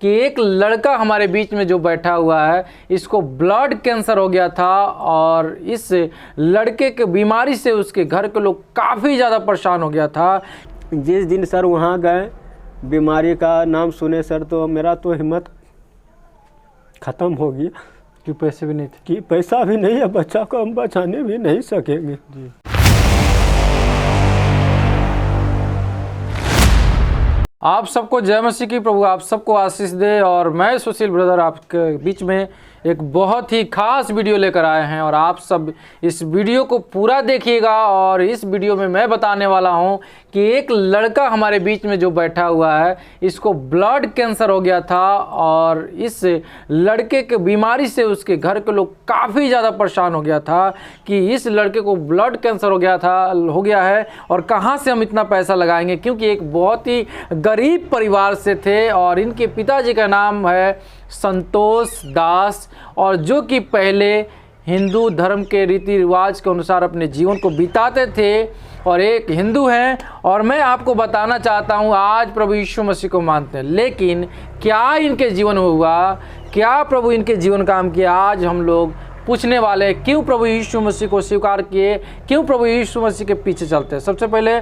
कि एक लड़का हमारे बीच में जो बैठा हुआ है, इसको ब्लड कैंसर हो गया था और इस लड़के के बीमारी से उसके घर के लोग काफ़ी ज़्यादा परेशान हो गया था। जिस दिन सर वहाँ गए, बीमारी का नाम सुने सर, तो मेरा तो हिम्मत ख़त्म हो गया कि पैसे भी नहीं थे, कि पैसा भी नहीं है, बच्चा को हम बचाने भी नहीं सकेंगे जी। आप सबको जय मसीह की, प्रभु आप सबको आशीष दे। और मैं सुशील ब्रदर आपके बीच में एक बहुत ही खास वीडियो लेकर आए हैं और आप सब इस वीडियो को पूरा देखिएगा। और इस वीडियो में मैं बताने वाला हूं कि एक लड़का हमारे बीच में जो बैठा हुआ है, इसको ब्लड कैंसर हो गया था और इस लड़के के बीमारी से उसके घर के लोग काफ़ी ज़्यादा परेशान हो गया था कि इस लड़के को ब्लड कैंसर हो गया है और कहाँ से हम इतना पैसा लगाएंगे, क्योंकि एक बहुत ही गरीब परिवार से थे और इनके पिताजी का नाम है संतोष दास, और जो कि पहले हिंदू धर्म के रीति रिवाज के अनुसार अपने जीवन को बिताते थे और एक हिंदू हैं। और मैं आपको बताना चाहता हूं, आज प्रभु यीशु मसीह को मानते हैं, लेकिन क्या इनके जीवन में हुआ, क्या प्रभु इनके जीवन काम किया, आज हम लोग पूछने वाले हैं। क्यों प्रभु यीशु मसीह को स्वीकार किए, क्यों प्रभु यीशु मसीह के पीछे चलते हैं। सबसे पहले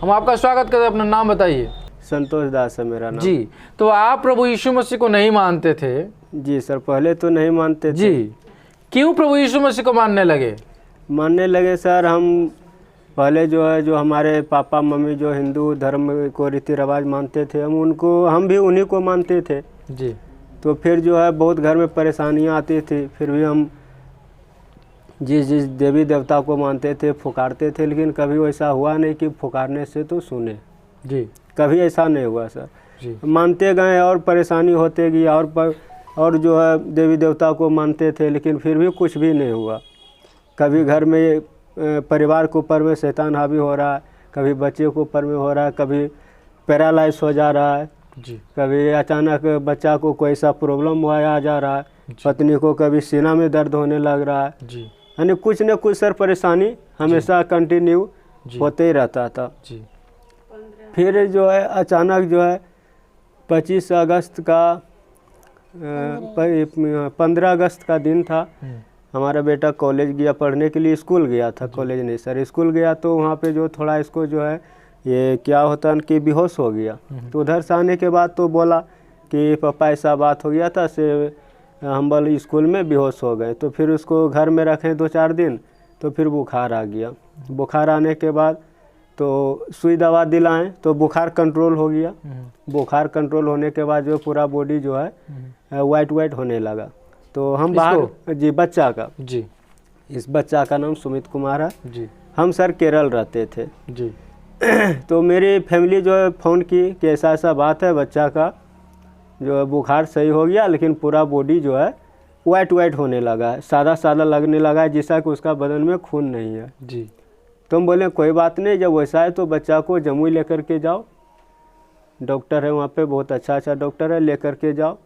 हम आपका स्वागत करते हैं, अपना नाम बताइए। संतोष दास है मेरा नाम। जी, तो आप प्रभु यीशु मसीह को नहीं मानते थे? जी सर, पहले तो नहीं मानते थे। जी, क्यों प्रभु यीशु मसीह को मानने लगे? मानने लगे सर, हम पहले जो हमारे पापा मम्मी जो हिंदू धर्म को रीति रिवाज मानते थे, हम भी उन्हीं को मानते थे। जी, तो फिर बहुत घर में परेशानियां आती थी, फिर भी हम जिस देवी देवता को मानते थे पुकारते थे, लेकिन कभी वैसा हुआ नहीं कि पुकारने से तो सुने। जी, कभी ऐसा नहीं हुआ सर। जी, मानते गए और परेशानी होते गई और देवी देवता को मानते थे, लेकिन फिर भी कुछ भी नहीं हुआ। कभी घर में परिवार के ऊपर में शैतान हावी हो रहा है, कभी बच्चे के ऊपर में हो रहा है, कभी पैरालाइज हो जा रहा है, जी, कभी अचानक बच्चा को कोई सा प्रॉब्लम आ जा रहा है, पत्नी को कभी सीना में दर्द होने लग रहा है। जी, यानी कुछ न कुछ सर परेशानी हमेशा कंटिन्यू होते ही रहता था। जी, फिर अचानक 25 अगस्त का 15 अगस्त का दिन था। हमारा बेटा कॉलेज गया पढ़ने के लिए, स्कूल गया था, कॉलेज नहीं सर, स्कूल गया। तो वहाँ पे थोड़ा इसको ये क्या होता है कि बेहोश हो गया। तो उधर से आने के बाद तो बोला कि पापा ऐसा बात हो गया था, से हम बोले स्कूल में बेहोश हो गए। तो फिर उसको घर में रखें 2-4 दिन, तो फिर बुखार आ गया। बुखार आने के बाद तो सुई दवा दिलाएं तो बुखार कंट्रोल हो गया। बुखार कंट्रोल होने के बाद पूरा बॉडी वाइट होने लगा। तो हम बाहर, जी बच्चा का, जी, इस बच्चा का नाम सुमित कुमार है। जी, हम सर केरल रहते थे। जी, तो मेरी फैमिली फ़ोन की कि ऐसा ऐसा बात है, बच्चा का बुखार सही हो गया, लेकिन पूरा बॉडी वाइट होने लगा है, सादा सादा लगने लगा है, जैसा कि उसका बदन में खून नहीं है। जी, तो हम बोले कोई बात नहीं, जब वैसा है तो बच्चा को जमुई लेकर के जाओ, डॉक्टर है वहाँ पे, बहुत अच्छा डॉक्टर है, लेकर के जाओ।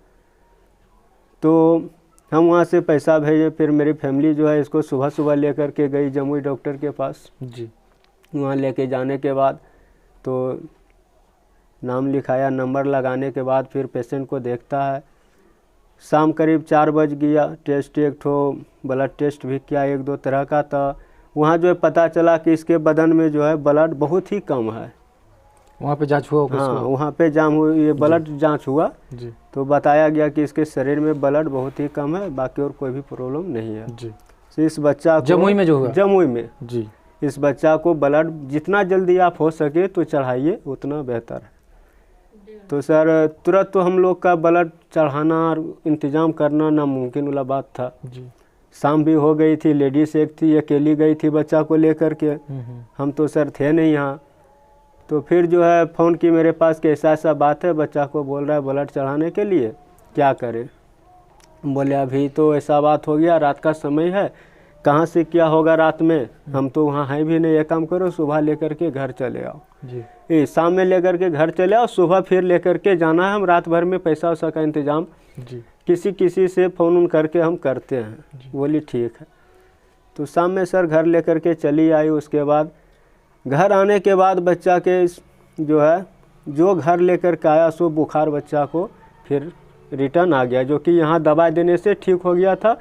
तो हम वहाँ से पैसा भेजे। फिर मेरी फैमिली इसको सुबह लेकर के गई जमुई डॉक्टर के पास। जी, वहाँ लेके जाने के बाद तो नाम लिखाया, नंबर लगाने के बाद फिर पेशेंट को देखता है। शाम करीब 4 बज गया। टेस्ट एक ब्लड टेस्ट भी किया 1-2 तरह का। तो वहाँ पता चला कि इसके बदन में ब्लड बहुत ही कम है। वहाँ पे जांच हुआ? हाँ, वहाँ पे ये ब्लड जांच हुआ। जी, तो बताया गया कि इसके शरीर में ब्लड बहुत ही कम है, बाकी और कोई भी प्रॉब्लम नहीं है। जी, तो इस बच्चा को जमुई में जो हुआ? जमुई में। जी, इस बच्चा को ब्लड जितना जल्दी आप हो सके तो चढ़ाइए, उतना बेहतर है। तो सर तुरंत तो हम लोग का ब्लड चढ़ाना और इंतज़ाम करना नामुमकिन वाला बात था। जी, शाम भी हो गई थी, लेडीज़ एक थी, अकेली गई थी बच्चा को लेकर के। हम तो सर थे नहीं यहाँ। तो फिर फ़ोन की मेरे पास कि ऐसा ऐसा बात है, बच्चा को बोल रहा है ब्लड चढ़ाने के लिए, क्या करें। बोले अभी तो ऐसा बात हो गया, रात का समय है, कहाँ से क्या होगा रात में, हम तो वहाँ हैं भी नहीं। एक काम करो, सुबह लेकर के घर चले आओ। जी, शाम में लेकर के घर चले आओ, सुबह फिर लेकर के जाना है। हम रात भर में पैसा वैसा का इंतज़ाम जी, किसी से फ़ोन करके हम करते हैं। बोली ठीक है। तो शाम में सर घर लेकर के चली आई। उसके बाद घर आने के बाद बच्चा के जो घर लेकर के आया, सो बुखार बच्चा को फिर रिटर्न आ गया, जो कि यहाँ दवा देने से ठीक हो गया था।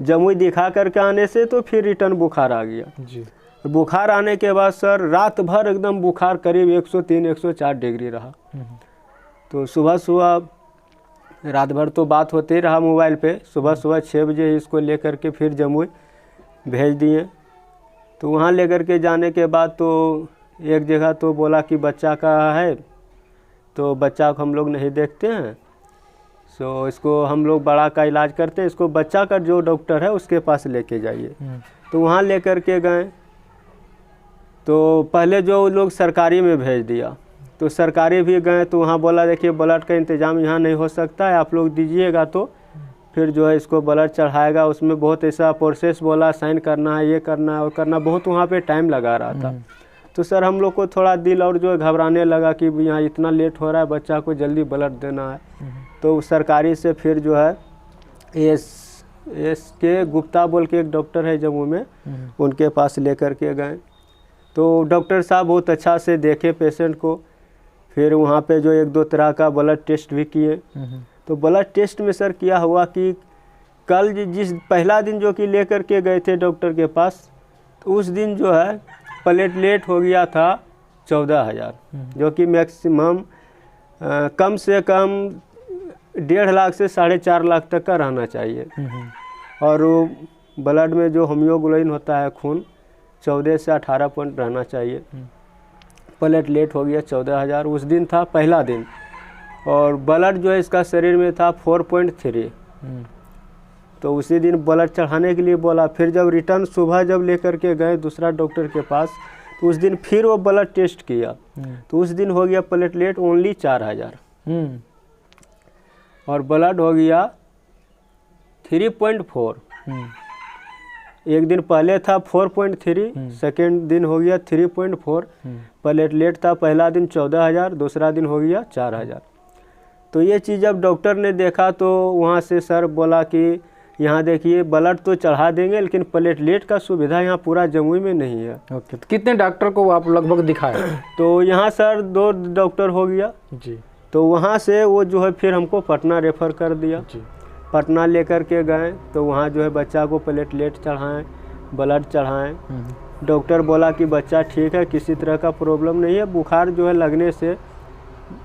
जमुई दिखा करके आने से तो फिर रिटर्न बुखार आ गया जी। बुखार आने के बाद सर रात भर एकदम बुखार करीब 103-104 डिग्री रहा। तो सुबह सुबह रात भर तो बात होते ही रहा मोबाइल पे। सुबह सुबह 6 बजे इसको लेकर के फिर जमुई भेज दिए। तो वहाँ लेकर के जाने के बाद तो एक जगह तो बोला कि बच्चा का है, तो बच्चा को हम लोग नहीं देखते हैं, सो इसको हम लोग बड़ा का इलाज करते हैं, इसको बच्चा का जो डॉक्टर है उसके पास लेके जाइए। तो वहाँ लेकर के गए तो पहले जो लोग सरकारी में भेज दिया, तो सरकारी भी गए तो वहाँ बोला देखिए ब्लड का इंतज़ाम यहाँ नहीं हो सकता है, आप लोग दीजिएगा तो फिर जो है इसको ब्लड चढ़ाएगा। उसमें बहुत ऐसा प्रोसेस बोला, साइन करना है, ये करना है, वो करना, बहुत वहाँ पे टाइम लगा रहा था। तो सर हम लोग को थोड़ा दिल और जो है घबराने लगा कि यहाँ इतना लेट हो रहा है, बच्चा को जल्दी ब्लड देना है। तो सरकारी से फिर जो है एस के गुप्ता बोल के एक डॉक्टर है जम्मू में, उनके पास लेकर के गए। तो डॉक्टर साहब बहुत अच्छा से देखे पेशेंट को। फिर वहाँ पे जो 1-2 तरह का ब्लड टेस्ट भी किए। तो ब्लड टेस्ट में सर क्या हुआ कि कल जिस पहला दिन जो कि लेकर के गए थे डॉक्टर के पास, तो उस दिन जो है प्लेटलेट हो गया था 14,000, जो कि मैक्सिमम कम से कम 1.5 लाख से 4.5 लाख तक का रहना चाहिए। और ब्लड में जो होम्योग्लोबिन होता है खून, 14 से 18 पॉइंट रहना चाहिए। प्लेटलेट हो गया 14,000, उस दिन था पहला दिन। और ब्लड जो है इसका शरीर में था 4.3। तो उसी दिन ब्लड चढ़ाने के लिए बोला। फिर जब रिटर्न सुबह जब लेकर के गए दूसरा डॉक्टर के पास, तो उस दिन फिर वो ब्लड टेस्ट किया। तो उस दिन हो गया प्लेटलेट ओनली 4,000 और ब्लड हो गया 3.4। एक दिन पहले था 4.3, सेकेंड दिन हो गया 3.4। प्लेटलेट था पहला दिन 14,000, दूसरा दिन हो गया 4,000। तो ये चीज़ जब डॉक्टर ने देखा तो वहाँ से सर बोला कि यहाँ देखिए ब्लड तो चढ़ा देंगे लेकिन प्लेटलेट का सुविधा यहाँ पूरा जमुई में नहीं है। ओके, तो कितने डॉक्टर को आप लगभग दिखाए? तो यहाँ सर 2 डॉक्टर हो गया जी। तो वहाँ से वो जो है फिर हमको पटना रेफ़र कर दिया जी। पटना लेकर के गए तो वहाँ जो है बच्चा को प्लेटलेट चढ़ाएं, ब्लड चढ़ाएं। डॉक्टर बोला कि बच्चा ठीक है, किसी तरह का प्रॉब्लम नहीं है, बुखार जो है लगने से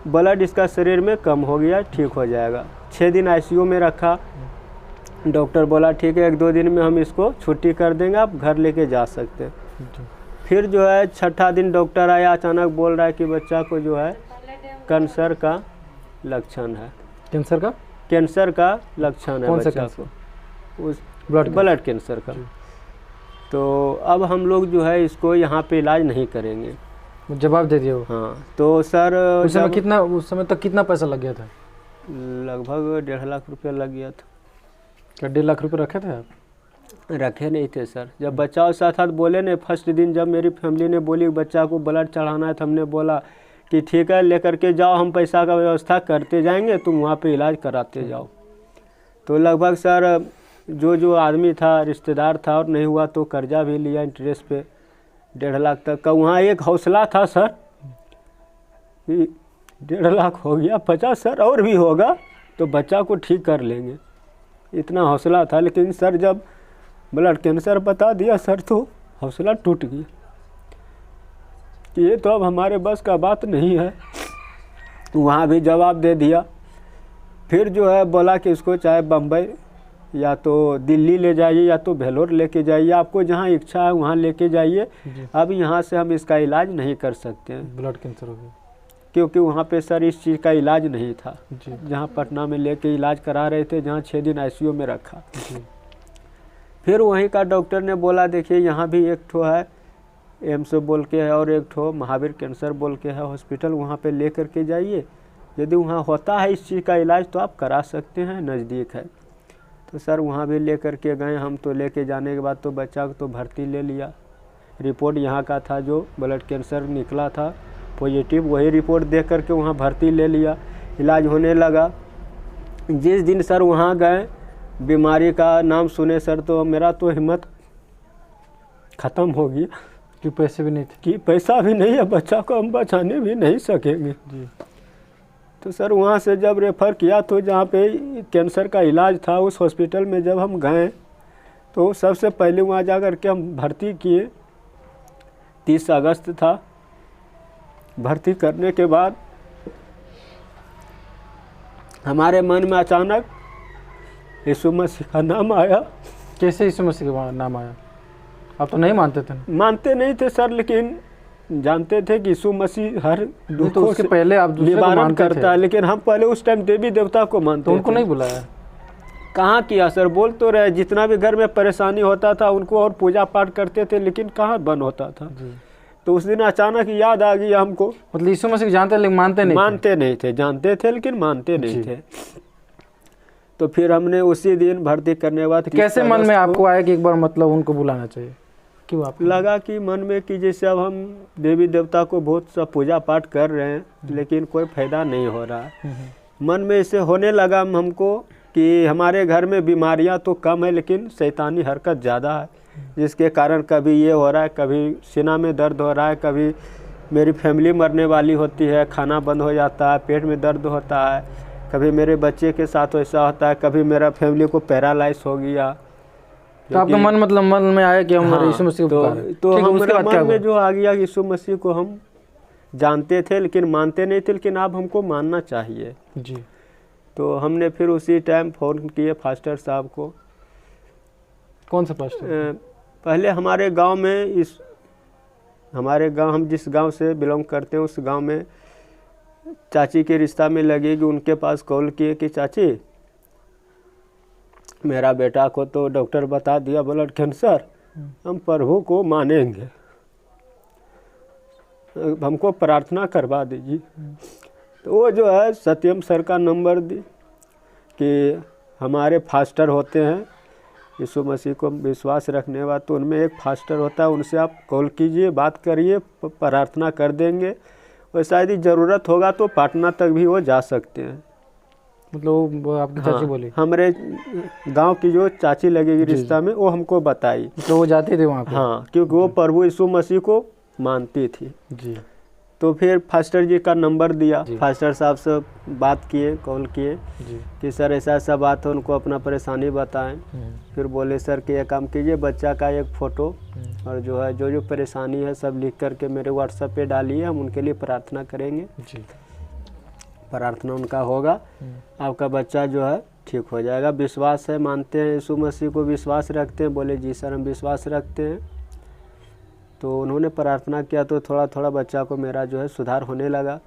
ब्लड इसका शरीर में कम हो गया, ठीक हो जाएगा। 6 दिन ICU में रखा। डॉक्टर बोला ठीक है 1-2 दिन में हम इसको छुट्टी कर देंगे, आप घर लेके जा सकते हैं। फिर जो है 6ठा दिन डॉक्टर आया, अचानक बोल रहा है कि बच्चा को जो है कैंसर का लक्षण है। कैंसर का? कैंसर का लक्षण है कौन सा बच्चा कैंसर? को, उस ब्लड कैंसर का। तो अब हम लोग जो है इसको यहाँ पे इलाज नहीं करेंगे, जवाब दे दिए वो। हाँ। तो सर उस समय तक कितना पैसा लग गया था? लगभग 1.5 लाख रुपया लग गया था। क्या 1.5 लाख रुपये रखे थे आप? रखे नहीं थे सर। जब बच्चा और साथ बोले ने फर्स्ट दिन, जब मेरी फैमिली ने बोली बच्चा को ब्लड चढ़ाना है, तो हमने बोला कि ठीक है लेकर के जाओ, हम पैसा का व्यवस्था करते जाएंगे, तुम वहाँ पे इलाज कराते जाओ। तो लगभग सर जो आदमी था, रिश्तेदार था, और नहीं हुआ तो कर्जा भी लिया इंटरेस्ट पे 1.5 लाख तक का। वहाँ एक हौसला था सर कि 1.5 लाख हो गया, 50 सर और भी होगा तो बच्चा को ठीक कर लेंगे, इतना हौसला था। लेकिन सर जब ब्लड कैंसर बता दिया सर, तो हौसला टूट गया कि ये तो अब हमारे बस का बात नहीं है। वहाँ भी जवाब दे दिया। फिर जो है बोला कि इसको चाहे बम्बई या तो दिल्ली ले जाइए या तो भेलोर लेके जाइए, आपको जहाँ इच्छा है वहाँ लेके जाइए, अब यहाँ से हम इसका इलाज नहीं कर सकते हैं। ब्लड कैंसर हो गया क्योंकि वहाँ पे सर इस चीज़ का इलाज नहीं था जी। जहाँ पटना में लेके इलाज करा रहे थे, जहाँ 6 दिन ICU में रखा जी। फिर वहीं का डॉक्टर ने बोला देखिए यहाँ भी एक ठो है एम्स बोल के है, और एक ठो महावीर कैंसर बोल के है हॉस्पिटल, वहाँ पे ले कर के जाइए, यदि वहाँ होता है इस चीज़ का इलाज तो आप करा सकते हैं, नज़दीक है। तो सर वहाँ भी ले कर के गए हम। तो लेके जाने के बाद तो बच्चा को तो भर्ती ले लिया। रिपोर्ट यहाँ का था, जो ब्लड कैंसर निकला था पॉजिटिव, वही रिपोर्ट देख कर के वहाँ भर्ती ले लिया, इलाज होने लगा। जिस दिन सर वहाँ गए, बीमारी का नाम सुने सर, तो मेरा तो हिम्मत ख़त्म हो गया कि पैसे भी नहीं थे, कि पैसा भी नहीं है, बच्चा को हम बचाने भी नहीं सकेंगे जी। तो सर वहाँ से जब रेफ़र किया तो जहाँ पे कैंसर का इलाज था उस हॉस्पिटल में जब हम गए तो सबसे पहले वहाँ जा कर के हम भर्ती किए। 30 अगस्त था। भर्ती करने के बाद हमारे मन में अचानक यीशु मसीह का नाम आया। कैसे यीशु मसीह का नाम आया? आप तो नहीं मानते थे? मानते नहीं थे सर, लेकिन जानते थे कि यीशु मसीह हर दुख तो उसके पहले आप दूसरे को निवारण मानते करता है, लेकिन हम पहले उस टाइम देवी देवता को मानते तो उनको थे। नहीं बुलाया? कहाँ किया सर, बोल तो रहे जितना भी घर में परेशानी होता था उनको और पूजा पाठ करते थे, लेकिन कहाँ बंद होता था। तो उस दिन अचानक याद आ गई हमको। मतलब यीशु मसीह जानते लेकिन मानते नहीं थे, जानते थे लेकिन मानते नहीं थे। तो फिर हमने उसी दिन भर्ती करने के बाद कैसे मन में आपको आया कि एक बार मतलब उनको बुलाना चाहिए? क्यों आप लगा कि मन में कि जैसे अब हम देवी देवता को बहुत सा पूजा पाठ कर रहे हैं लेकिन कोई फायदा नहीं हो रहा है। मन में ऐसे होने लगा हमको कि हमारे घर में बीमारियां तो कम है लेकिन शैतानी हरकत ज़्यादा है, जिसके कारण कभी ये हो रहा है, कभी सीना में दर्द हो रहा है, कभी मेरी फैमिली मरने वाली होती है, खाना बंद हो जाता है, पेट में दर्द होता है, कभी मेरे बच्चे के साथ वैसा होता है, कभी मेरा फैमिली को पैरालाइज हो गया। तो आपका मन मतलब मन में आया कि हम यीशु मसीह को तो हमारे मन में जो आ गया यीशु मसीह को हम जानते थे लेकिन मानते नहीं थे, लेकिन अब हमको मानना चाहिए जी। तो हमने फिर उसी टाइम फ़ोन किए फास्टर साहब को। कौन सा फास्टर? पहले हमारे गांव में हमारे गांव, हम जिस गांव से बिलोंग करते हैं उस गांव में चाची के रिश्ता में लगेगी, उनके पास कॉल किए कि चाची मेरा बेटा को तो डॉक्टर बता दिया ब्लड कैंसर, हम प्रभु को मानेंगे, हमको प्रार्थना करवा दीजिए। तो वो जो है सत्यम सर का नंबर दी कि हमारे फास्टर होते हैं यीशु मसीह को विश्वास रखने वाला, तो उनमें एक फास्टर होता है, उनसे आप कॉल कीजिए, बात करिए, प्रार्थना कर देंगे और शायद ही ज़रूरत होगा तो पटना तक भी वो जा सकते हैं। मतलब वो आपकी चाची बोली? हमारे गांव की जो चाची लगेगी रिश्ता में वो हमको बताई। तो वो जाती थी वहाँ पे? हाँ, क्योंकि वो प्रभु यीशु मसीह को मानती थी जी। तो फिर फास्टर जी का नंबर दिया, फास्टर साहब से बात किए, कॉल किए कि सर ऐसा ऐसा बात है, उनको अपना परेशानी बताएं। फिर बोले सर कि एक काम कीजिए, बच्चा का एक फ़ोटो और जो है जो परेशानी है सब लिख करके मेरे व्हाट्सएप पे डालिए, हम उनके लिए प्रार्थना करेंगे जी। प्रार्थना उनका होगा, आपका बच्चा जो है ठीक हो जाएगा। विश्वास है, मानते हैं यीशु मसीह को, विश्वास रखते हैं? बोले जी सर हम विश्वास रखते हैं। तो उन्होंने प्रार्थना किया तो थोड़ा थोड़ा बच्चा को मेरा जो है सुधार होने लगा।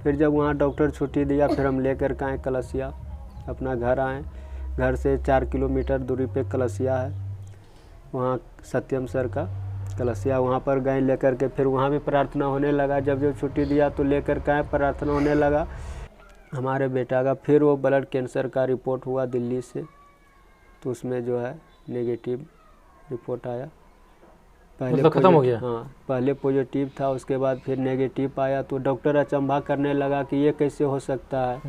फिर जब वहाँ डॉक्टर छुट्टी दिया फिर हम लेकर के आए कलसिया, अपना घर आए। घर से 4 किलोमीटर दूरी पे कलसिया है, वहाँ सत्यम सर का कलसिया, वहाँ पर गए लेकर के, फिर वहाँ भी प्रार्थना होने लगा। जब छुट्टी दिया तो लेकर के आए, प्रार्थना होने लगा। हमारे बेटा का फिर वो ब्लड कैंसर का रिपोर्ट हुआ दिल्ली से, तो उसमें जो है नेगेटिव रिपोर्ट आया। पहले मतलब खत्म हो गया? हाँ, पहले पॉजिटिव था, उसके बाद फिर नेगेटिव आया। तो डॉक्टर अचंभा करने लगा कि ये कैसे हो सकता है।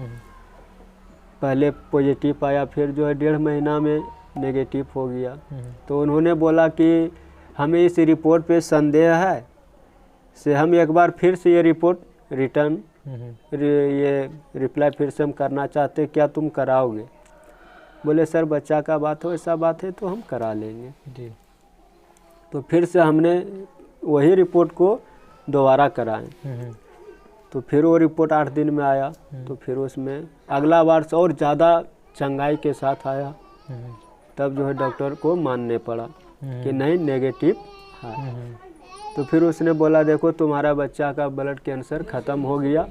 पहले पॉजिटिव आया, फिर जो है 1.5 महीना में नेगेटिव हो गया। तो उन्होंने बोला कि हमें इस रिपोर्ट पे संदेह है, से हम एक बार फिर से ये रिपोर्ट रिटर्न ये रिप्लाई फिर से हम करना चाहते, क्या तुम कराओगे? बोले सर बच्चा का बात हो, ऐसा बात है तो हम करा लेंगे जी। तो फिर से हमने वही रिपोर्ट को दोबारा कराएं। तो फिर वो रिपोर्ट 8 दिन में आया। तो फिर उसमें अगला बार से और ज़्यादा चंगाई के साथ आया। तब जो है डॉक्टर को मानने पड़ा कि नहीं नेगेटिव है। तो फिर उसने बोला देखो तुम्हारा बच्चा का ब्लड कैंसर ख़त्म हो गया,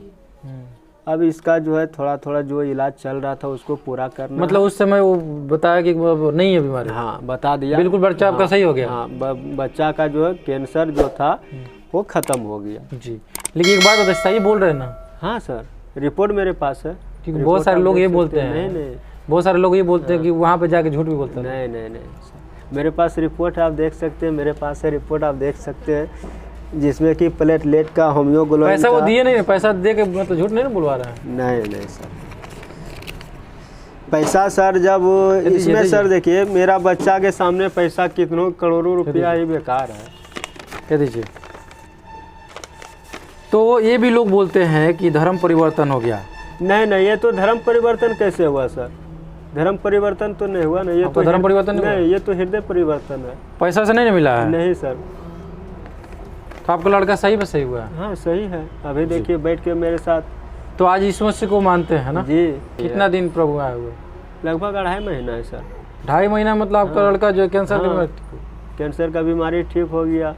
अब इसका जो है थोड़ा थोड़ा जो इलाज चल रहा था उसको पूरा करना। मतलब उस समय वो बताया कि नहीं है बीमारी? हाँ, बता दिया बिल्कुल, बच्चा आपका सही हो गया? हाँ, बच्चा का जो है कैंसर जो था वो ख़त्म हो गया जी। लेकिन एक बात बताइए, सही बोल रहे हैं ना? हाँ सर, रिपोर्ट मेरे पास है। क्योंकि बहुत सारे लोग ये बोलते हैं, नहीं बहुत सारे लोग ये बोलते हैं कि वहाँ पे जाके झूठ भी बोलते हैं। नहीं, मेरे पास रिपोर्ट आप देख सकते हैं, मेरे पास है रिपोर्ट आप देख सकते हैं, जिसमें कि प्लेटलेट का, होम्योग्लोबिन पैसा वो दिए नहीं, पैसा दे के मतलब झूठ नहीं ना बुलवा रहा है? नहीं सर, पैसा सर जब इसमें सर देखिए मेरा बच्चा के सामने पैसा कितनों करोड़ों रुपया ही बेकार है। कह दीजिए। तो ये भी लोग बोलते हैं कि धर्म परिवर्तन हो गया, नहीं, ये तो धर्म परिवर्तन कैसे हुआ सर? धर्म परिवर्तन तो नहीं हुआ ना, ये तो धर्म परिवर्तन नहीं, ये तो हृदय परिवर्तन है। पैसा से नहीं मिला है? नहीं सर। तो आपका लड़का सही में सही हुआ है? हाँ सही है, अभी देखिए बैठ के मेरे साथ। तो आज यीशु मसीह को मानते हैं ना जी। कितना दिन प्रभु आए हुए? लगभग 2.5 महीना है सर। 2.5 महीना मतलब आपका लड़का जो है कैंसर की बीमारी कैंसर का बीमारी ठीक हो गया।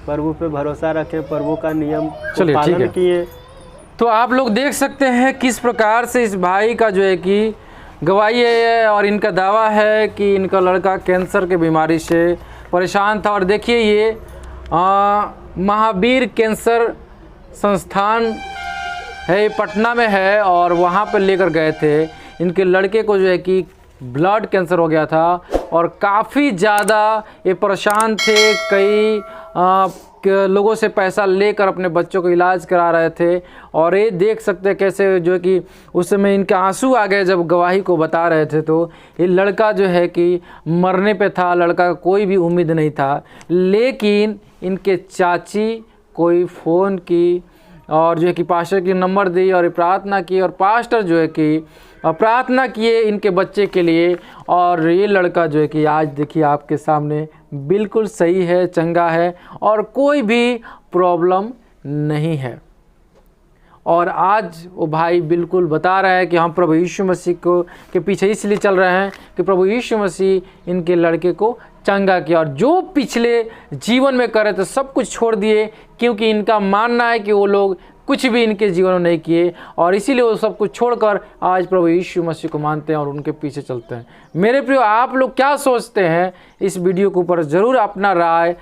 प्रभु पे भरोसा रखें, प्रभु का नियम को चलिए, ठीक पालन है। किए। तो आप लोग देख सकते हैं किस प्रकार से इस भाई का जो है कि गवाही है और इनका दावा है कि इनका लड़का कैंसर के बीमारी से परेशान था। और देखिए ये महावीर कैंसर संस्थान है, ये पटना में है और वहाँ पर लेकर गए थे। इनके लड़के को जो है कि ब्लड कैंसर हो गया था और काफ़ी ज़्यादा ये परेशान थे। कई लोगों से पैसा लेकर अपने बच्चों को इलाज करा रहे थे। और ये देख सकते हैं कैसे जो है कि उस समय इनके आंसू आ गए जब गवाही को बता रहे थे। तो ये लड़का जो है कि मरने पे था, लड़का का कोई भी उम्मीद नहीं था। लेकिन इनके चाची कोई फ़ोन की और जो है कि पास्टर की नंबर दी और प्रार्थना की और पास्टर जो है कि प्रार्थना किए इनके बच्चे के लिए। और ये लड़का जो है कि आज देखिए आपके सामने बिल्कुल सही है, चंगा है और कोई भी प्रॉब्लम नहीं है। और आज वो भाई बिल्कुल बता रहा है कि हम प्रभु यीशु मसीह को के पीछे इसलिए चल रहे हैं कि प्रभु यीशु मसीह इनके लड़के को चंगा किया और जो पिछले जीवन में करे थे सब कुछ छोड़ दिए, क्योंकि इनका मानना है कि वो लोग कुछ भी इनके जीवन में नहीं किए और इसीलिए वो सब कुछ छोड़कर आज प्रभु यीशु मसीह को मानते हैं और उनके पीछे चलते हैं। मेरे प्रियो, आप लोग क्या सोचते हैं इस वीडियो के ऊपर ज़रूर अपना राय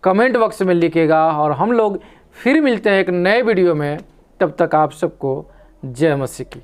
कमेंट बॉक्स में लिखिएगा। और हम लोग फिर मिलते हैं एक नए वीडियो में। तब तक आप सबको जय मसीह की।